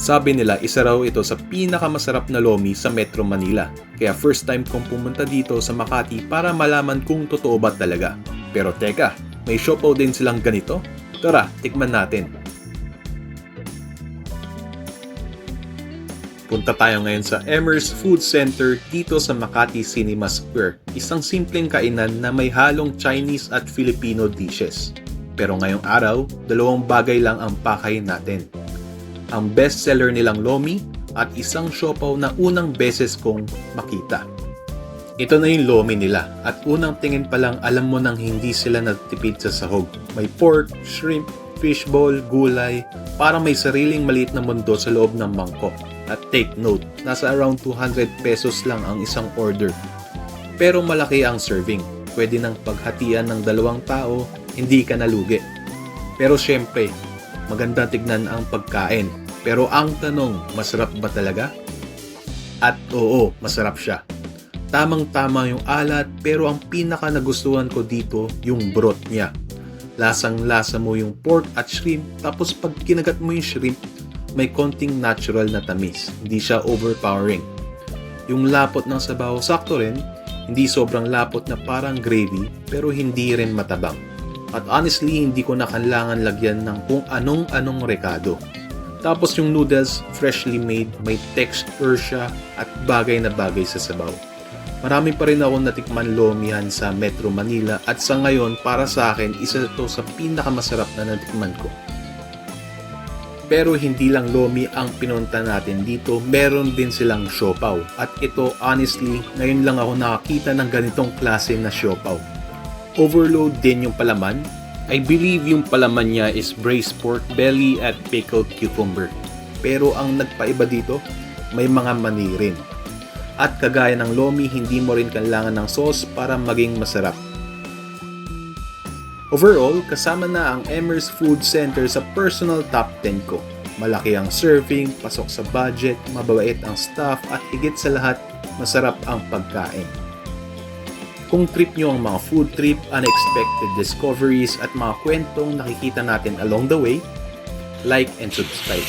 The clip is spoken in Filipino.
Sabi nila isa raw ito sa pinakamasarap na lomi sa Metro Manila. Kaya first time kong pumunta dito sa Makati para malaman kung totoo ba talaga. Pero teka, may siopaw din silang ganito? Tara, tikman natin. Punta tayo ngayon sa Emers Food Center dito sa Makati Cinema Square. Isang simpleng kainan na may halong Chinese at Filipino dishes. Pero ngayong araw, dalawang bagay lang ang pakain natin. Ang bestseller nilang lomi at isang siopaw na unang beses kong makita. Ito na yung lomi nila at unang tingin pa lang alam mo nang hindi sila natipid sa sahog. May pork, shrimp, fishball, gulay, para may sariling maliit na mundo sa loob ng mangkok. At take note, nasa around 200 pesos lang ang isang order. Pero malaki ang serving. Pwede nang paghatian ng dalawang tao, hindi ka nalugi. Pero syempre, maganda tignan ang pagkain. Pero ang tanong, masarap ba talaga? At oo, masarap siya. Tamang-tama yung alat pero ang pinaka nagustuhan ko dito yung broth niya. Lasang-lasa mo yung pork at shrimp tapos pag kinagat mo yung shrimp, may konting natural na tamis. Hindi siya overpowering. Yung lapot ng sabaw, sakto rin. Hindi sobrang lapot na parang gravy pero hindi rin matabang. At honestly, hindi ko na kailangan lagyan ng kung anong-anong rekado. Tapos yung noodles, freshly made, may texture siya at bagay na bagay sa sabaw. Marami pa rin akong natikman lomihan sa Metro Manila at sa ngayon para sa akin isa ito sa pinakamasarap na natikman ko. Pero hindi lang lomi ang pinunta natin dito, meron din silang siopaw. At ito honestly, ngayon lang ako nakakita ng ganitong klase na siopaw. Overload din yung palaman. I believe yung palaman niya is braised pork belly at pickled cucumber. Pero ang nagpaiba dito, may mga mani rin. At kagaya ng lomi, hindi mo rin kailangan ng sauce para maging masarap. Overall, kasama na ang Emers Food Center sa personal top 10 ko. Malaki ang serving, pasok sa budget, mababait ang staff at higit sa lahat, masarap ang pagkain. Kung trip nyo ang mga food trip, unexpected discoveries at mga kwentong nakikita natin along the way, like and subscribe.